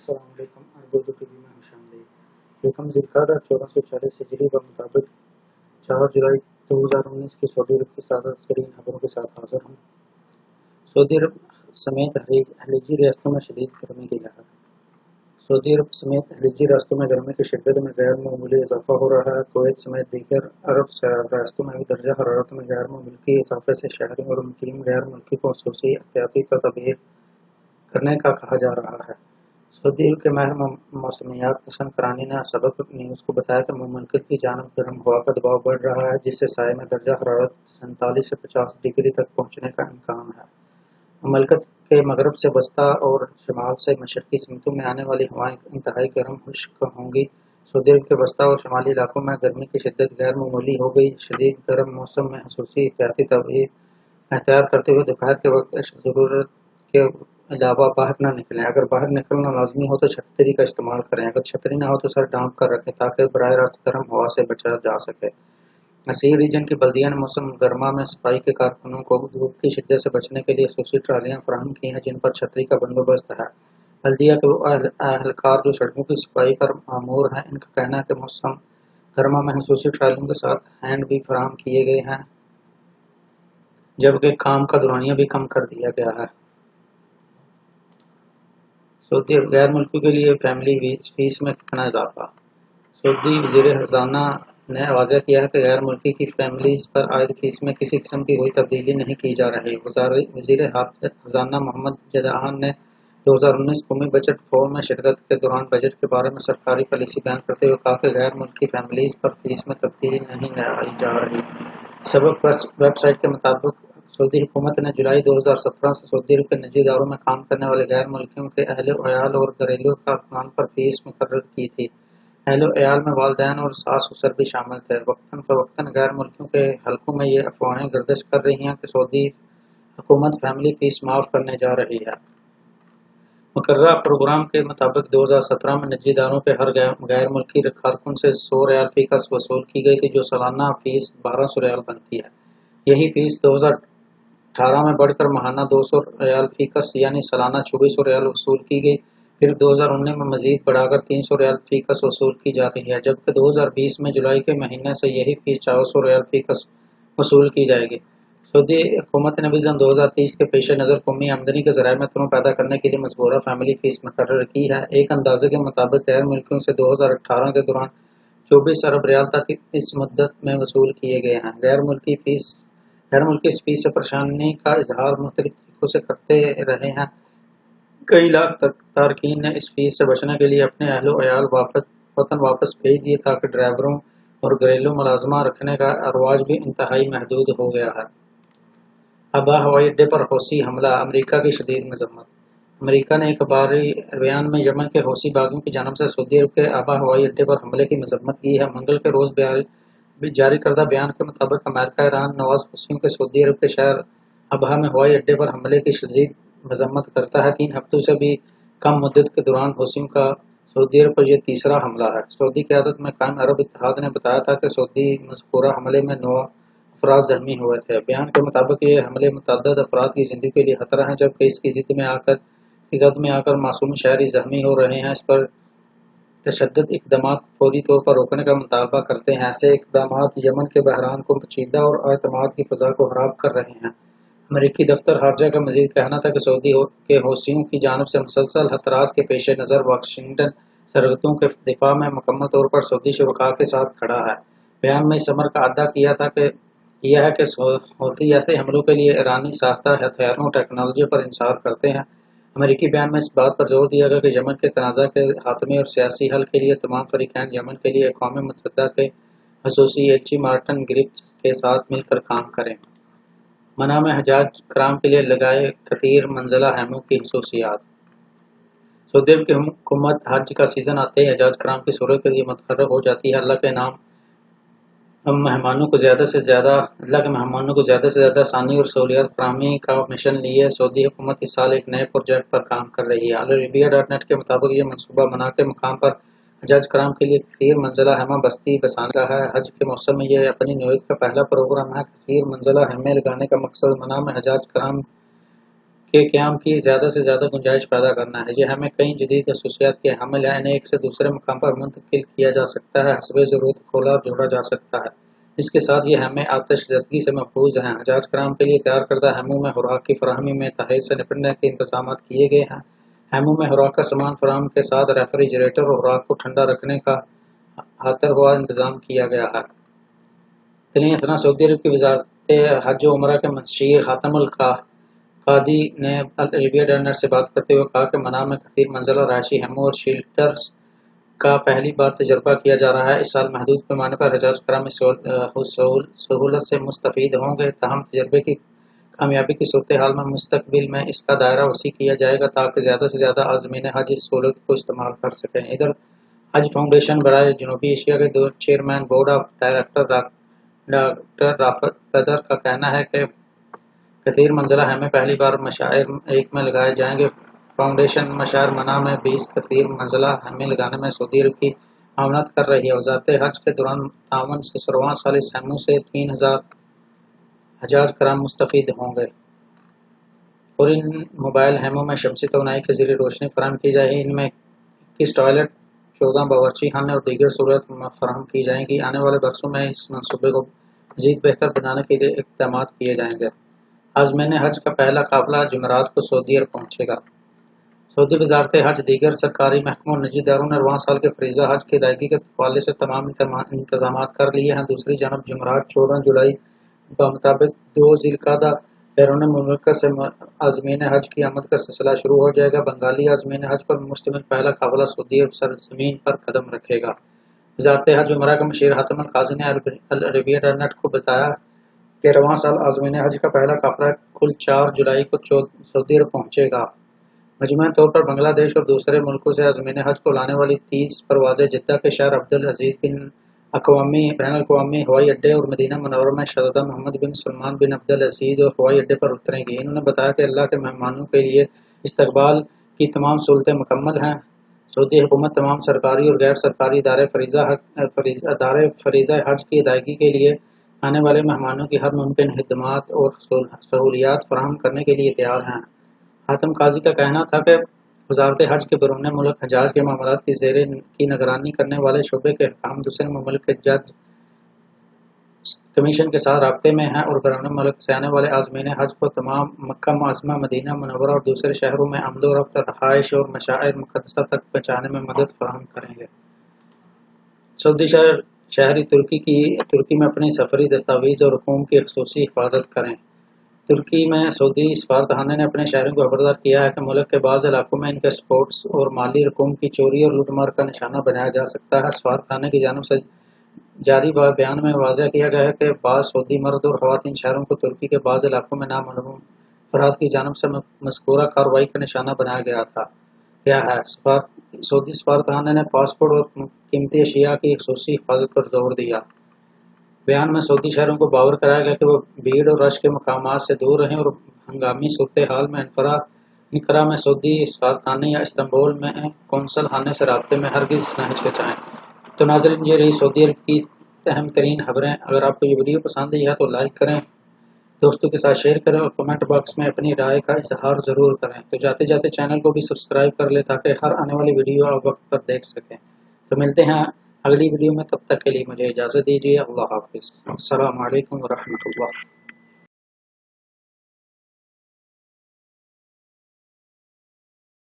السلام علیکم Urdu T V میں خوش آمدید۔ یکم ذوالقعدہ 1440 ہجری کے مطابق 4 جولائی 2019 کی سعودی عرب کی تازہ ترین خبروں کے ساتھ حاضر ہوں۔ سعودی عرب سمیت خلیجی ریاستوں میں شدید گرمی کی لہر۔ سعودی عرب سمیت خلیجی ریاستوں میں گرمی کی شدت میں غیر معمولی اضافہ ہو رہا ہے۔ کویت سمیت دیگر عرب ریاستوں میں بھی درجہ حرارت میں غیر ملکی اضافے سے شہریوں اور مقیم غیر ملکی کو خصوصی احتیاطی تدابیر کرنے کا کہا جا رہا ہے۔ سعودی عرب کے محل موسمیات حسن کرانی نے سبق نیوز کو بتایا کہ مملکت کی جانب گرم ہوا کا دباؤ بڑھ رہا ہے، جس سے سائے میں درجہ حرارت 47 سے 50 ڈگری تک پہنچنے کا امکان ہے۔ مملکت کے مغرب سے وسطی اور شمال سے مشرقی سمتوں میں آنے والی ہوائیں انتہائی گرم خشک ہوں گی۔ سعودی عرب کے وسطی اور شمالی علاقوں میں گرمی کی شدت غیر معمولی ہو گئی۔ شدید گرم موسم میں خصوصی احتیاطی تدابیر اختیار کرتے ہوئے دوپہر کے وقت ضرورت کے علاوہ باہر نہ نکلیں۔ اگر باہر نکلنا لازمی ہو تو چھتری کا استعمال کریں۔ اگر چھتری نہ ہو تو سر ڈھانپ کر رکھیں تاکہ براہ راست گرم ہوا سے بچا جا سکے۔ نصیر ریجن کی بلدیہ نے موسم گرما میں صفائی کے کارکنوں کو دھوپ کی شدت سے بچنے کے لیے خصوصی ٹرالیاں فراہم کی ہیں جن پر چھتری کا بندوبست ہے۔ بلدیہ کے وہ اہلکار جو سڑکوں کی صفائی پر مامور ہیں، ان کا کہنا ہے کہ موسم گرما میں خصوصی ٹرالیوں کے ساتھ ہینڈ بھی فراہم کیے گئے ہیں، جبکہ کام کا دورانیہ بھی کم کر دیا گیا ہے۔ سعودی عرب غیر ملکیوں کے لیے فیملی فیس میں کتنا اضافہ۔ سعودی وزیر خزانہ نے واضح کیا ہے کہ غیر ملکی کی فیملیز پر عائد فیس میں کسی قسم کی کوئی تبدیلی نہیں کی جا رہی۔ وزیر خزانہ محمد جدعان نے 2019 قومی بجٹ فورم میں شرکت کے دوران بجٹ کے بارے میں سرکاری پالیسی بیان کرتے ہوئے کہا کہ غیر ملکی فیملیز پر فیس میں تبدیلی نہیں لائی جا رہی۔ سبق پریس ویب سائٹ کے مطابق سعودی حکومت نے جولائی 2017 سے سعودی عرب کے نجی اداروں میں کام کرنے والے غیر ملکیوں کے اہل و عیال اور گھریلو کارکنان پر فیس مقرر کی تھی۔ اہل و عیال میں والدین اور ساس سسر بھی شامل تھے۔ وقتاً فوقتاً غیر ملکیوں کے حلقوں میں یہ افواہیں گردش کر رہی ہیں کہ سعودی حکومت فیملی فیس معاف کرنے جا رہی ہے۔ مقررہ پروگرام کے مطابق 2017 میں نجی اداروں کے ہر غیر ملکی کارکن سے 100 ریال فی کس وصول کی گئی تھی، جو سالانہ فیس 1200 ریال بنتی ہے۔ یہی فیس 2018 میں بڑھ کر ماہانہ 200 ریال فی کس یعنی سالانہ 2400 ریال وصول کی گئی۔ پھر 2019 میں مزید بڑھا کر 300 ریال فی کس وصول کی جا رہی ہے، جبکہ 2020 میں جولائی کے مہینے سے یہی فیس 400 ریال فی کس وصول کی جائے گی۔ سعودی حکومت نے وژن 2030 کے پیش نظر قومی آمدنی کے ذرائع میں تنوع پیدا کرنے کے لیے مذکورہ فیملی فیس مقرر کی ہے۔ ایک اندازے کے مطابق غیر ملکیوں سے 2018 کے دوران 24 ارب ریال تک اس مدت میں وصول کیے گئے ہیں۔ غیر ملکی اس فیس سے پریشانی کا اظہار مختلف طریقوں سے کرتے رہے ہیں۔ کئی لاکھ تارکین نے اس فیس سے بچنے کے لیے اپنے اہل و عیال وطن واپس بھیج دیے تاکہ ڈرائیوروں اور گھریلو ملازمہ رکھنے کا رواج بھی انتہائی محدود ہو گیا ہے۔ ابہا ہوائی اڈے پر حوثی حملہ، امریکہ کی شدید مذمت۔ امریکہ نے ایک اخباری بیان میں یمن کے حوثی باغیوں کی جانب سے سعودی عرب کے ابہا ہوائی اڈے پر حملے کی مذمت کی ہے۔ منگل کے روز جاری کردہ بیان کے مطابق امریکہ ایران نواز حوثیوں کے سعودی عرب کے شہر ابہا میں ہوائی اڈے پر حملے کی شدید مذمت کرتا ہے۔ 3 ہفتوں سے بھی کم مدت کے دوران حوثیوں کا سعودی عرب پر یہ تیسرا حملہ ہے۔ سعودی قیادت میں قائم عرب اتحاد نے بتایا تھا کہ سعودی مذکورہ حملے میں 9 افراد زخمی ہوئے تھے۔ بیان کے مطابق یہ حملے متعدد افراد کی زندگی کے لیے خطرہ ہیں، جبکہ اس کی زد میں آ کر معصوم شہری زخمی ہو رہے ہیں۔ اس پر تشدد اقدامات کو فوری طور پر روکنے کا مطالبہ کرتے ہیں۔ ایسے اقدامات یمن کے بحران کو پیچیدہ اور اعتماد کی فضا کو خراب کر رہے ہیں۔ امریکی دفتر خارجہ کا مزید کہنا تھا کہ سعودی کے حوثیوں کی جانب سے مسلسل خطرات کے پیش نظر واشنگٹن سرحدوں کے دفاع میں مکمل طور پر سعودی شرکاء کے ساتھ کھڑا ہے۔ بیان میں اس امر کا اعادہ کیا ہے کہ حوثی ایسے حملوں کے لیے ایرانی ساختہ ہتھیاروں اور ٹیکنالوجی پر انحصار کرتے ہیں۔ امریکی بیان میں اس بات پر زور دیا گیا کہ یمن کے تنازع کے خاتمے اور سیاسی حل کے لیے تمام فریقین یمن کے لیے اقوام متحدہ کے خصوصی ایلچی مارٹن گرفٹس کے ساتھ مل کر کام کریں۔ منع میں حجاج کرام کے لیے لگائے کثیر منزلہ خیموں کی خصوصیات۔ سعودی عرب کی حکومت حج کا سیزن آتے ہی حجاج کرام کی سہولت کے لیے متفرغ ہو جاتی ہے۔ اللہ کے مہمانوں کو زیادہ سے زیادہ آسانی اور سہولیات فراہمی کا مشن لیے سعودی حکومت اس سال ایک نئے پروجیکٹ پر کام کر رہی ہے۔ العربیہ.net کے مطابق یہ منصوبہ منع کے مقام پر حجاج کرام کے لیے کثیر منزلہ خیمہ بستی بسانے کا ہے۔ حج کے موسم میں یہ اپنی نوعیت کا پہلا پروگرام ہے۔ کثیر منزلہ خیمے لگانے کا مقصد منع میں حجاج کرام کے قیام کی زیادہ سے زیادہ گنجائش پیدا کرنا ہے۔ یہ ہمیں کئی جدید خصوصیات کے حامل ہے، انہیں ایک سے دوسرے مقام پر منتقل کیا جا سکتا ہے، حسب ضرورت کھولا اور جوڑا جا سکتا ہے۔ اس کے ساتھ یہ ہمیں آتش زدگی سے محفوظ ہیں۔ حجاج کرام کے لیے تیار کردہ ہیموں میں خوراک کی فراہمی میں تحیر سے نپٹنے کے انتظامات کیے گئے ہیں۔ ہیموں میں خوراک کا سامان فراہم کے ساتھ ریفریجریٹر اور خوراک کو ٹھنڈا رکھنے کا ہاتر ہوا انتظام کیا گیا ہے۔ اتنا سعودی عرب کی وزارت حج و عمرہ کے مشیر خاتم القادی نے العربیہ ڈائنر سے بات کرتے ہوئے کہا کہ منع میں کثیر منزلہ رہائشی ہیموں اور شیلٹرز کا پہلی بار تجربہ کیا جا رہا ہے۔ اس سال محدود پیمانے پر حجاج کرام اس سہولت سے مستفید ہوں گے، تاہم تجربے کی کامیابی کی صورتحال میں مستقبل میں اس کا دائرہ وسیع کیا جائے گا تاکہ زیادہ سے زیادہ عازمین حج اس سہولت کو استعمال کر سکیں۔ ادھر حج فاؤنڈیشن برائے جنوبی ایشیا کے chairman board of director doctor Rafat قدر کا کہنا ہے کہ کثیر منزلہ ہیمے پہلی بار مشاعر ایک میں لگائے جائیں گے۔ فاؤنڈیشن مشاعر منع میں 20 کثیر منزلہ ہیمے لگانے میں سعودی عرب کی معاونت کر رہی ہے۔ وزارت حج کے دوران تعاون سے 16واں سال اس ہیموں سے 3000 حجاج کرام مستفید ہوں گے اور ان موبائل ہیموں میں شمسی توانائی کے ذریعے روشنی فراہم کی جائے گی۔ ان میں 21 ٹوائلٹ، 14 باورچی خانے اور دیگر سہولت فراہم کی جائیں گی۔ آنے والے برسوں میں اس منصوبے کو مزید بہتر بنانے کے لیے اقدامات کیے جائیں گے۔ عازمین حج کا پہلا قافلہ جمعرات کو سعودی عرب پہنچے گا۔ سعودی وزارت حج دیگر سرکاری محکموں اور نجی اداروں نے رواں سال کے فریضہ حج کی ادائیگی کے حوالے سے تمام انتظامات کر لیے ہیں۔ دوسری جانب جمعرات 14 جولائی بمطابق 2 ذی القعدہ بیرون مملکت سے عازمین حج کی آمد کا سلسلہ شروع ہو جائے گا۔ بنگالی عازمین حج پر مشتمل پہلا قافلہ سعودی عرب سرزمین پر قدم رکھے گا۔ وزارت حج عمرہ کے مشیر خاتم القادی نے العربیہ ڈائنر کو بتایا کہ رواں سال عازمین حج کا پہلا قافلہ کل 4 جولائی کو سعودی عرب پہنچے گا۔ مجموعی طور پر بنگلہ دیش اور دوسرے ملکوں سے عازمین حج کو لانے والی 30 پروازیں جدہ کے شہر عبدالعزیز بین الاقوامی ہوائی اڈے اور مدینہ منورہ میں شہزادہ محمد بن سلمان بن عبدالعزیز اور ہوائی اڈے پر اتریں گی۔ انہوں نے بتایا کہ اللہ کے مہمانوں کے لیے استقبال کی تمام سہولتیں مکمل ہیں۔ سعودی حکومت تمام سرکاری اور غیر سرکاری ادارے فریضہ حج کی ادائیگی کے لیے آنے والے مہمانوں کی ہر ممکن خدمات اور سہولیات فراہم کرنے کے لیے تیار ہیں۔ خاتم قاضی کا کہنا تھا کہ وزارت حج کے بیرون ملک حجاج کے معاملات کی نگرانی کرنے والے شعبے کے حکام دوسرے ممالک کے جج کمیشن کے ساتھ رابطے میں ہیں اور بیرون ملک سے آنے والے عازمین حج کو تمام مکہ معظمہ، مدینہ منورہ اور دوسرے شہروں میں آمد و رفت، رہائش اور مشاعر مقدسہ تک پہنچانے میں مدد فراہم کریں گے۔ سعودی شہری ترکی میں اپنی سفری دستاویز اور رقوم کی خصوصی حفاظت کریں۔ ترکی میں سعودی سفارتخانے نے اپنے شہریوں کو خبردار کیا ہے کہ ملک کے بعض علاقوں میں ان کے سپورٹس اور مالی رقوم کی چوری اور لوٹ مار کا نشانہ بنایا جا سکتا ہے۔ سفارتخانے کی جانب سے جاری بیان میں واضح کیا گیا ہے کہ بعض سعودی مرد اور خواتین شہریوں کو ترکی کے بعض علاقوں میں نامعلوم افراد کی جانب سے مذکورہ کارروائی کا نشانہ بنایا گیا ہے۔ سعودی سفارتخانے نے پاسپورٹ اور قیمتی اشیاء کی خصوصی حفاظت پر زور دیا۔ بیان میں سعودی شہریوں کو باور کرایا گیا کہ وہ بھیڑ اور رش کے مقامات سے دور رہیں اور ہنگامی صورتحال میں انقرہ میں سعودی سفارتخانے یا استنبول میں قونصل خانے سے رابطے میں ہرگز نہ ہچکچائیں۔ تو ناظرین، یہ رہی سعودی عرب کی اہم ترین خبریں۔ اگر آپ کو یہ ویڈیو پسند آئی ہے تو لائک کریں، دوستوں کے ساتھ شیئر کریں اور کمنٹ باکس میں اپنی رائے کا اظہار ضرور کریں۔ تو جاتے جاتے چینل کو بھی سبسکرائب کر لیں تاکہ ہر آنے والی ویڈیو آپ وقت پر دیکھ سکیں۔ تو ملتے ہیں اگلی ویڈیو میں، تب تک کے لیے مجھے اجازت دیجیے۔ اللہ حافظ۔ السلام علیکم ورحمۃ اللہ۔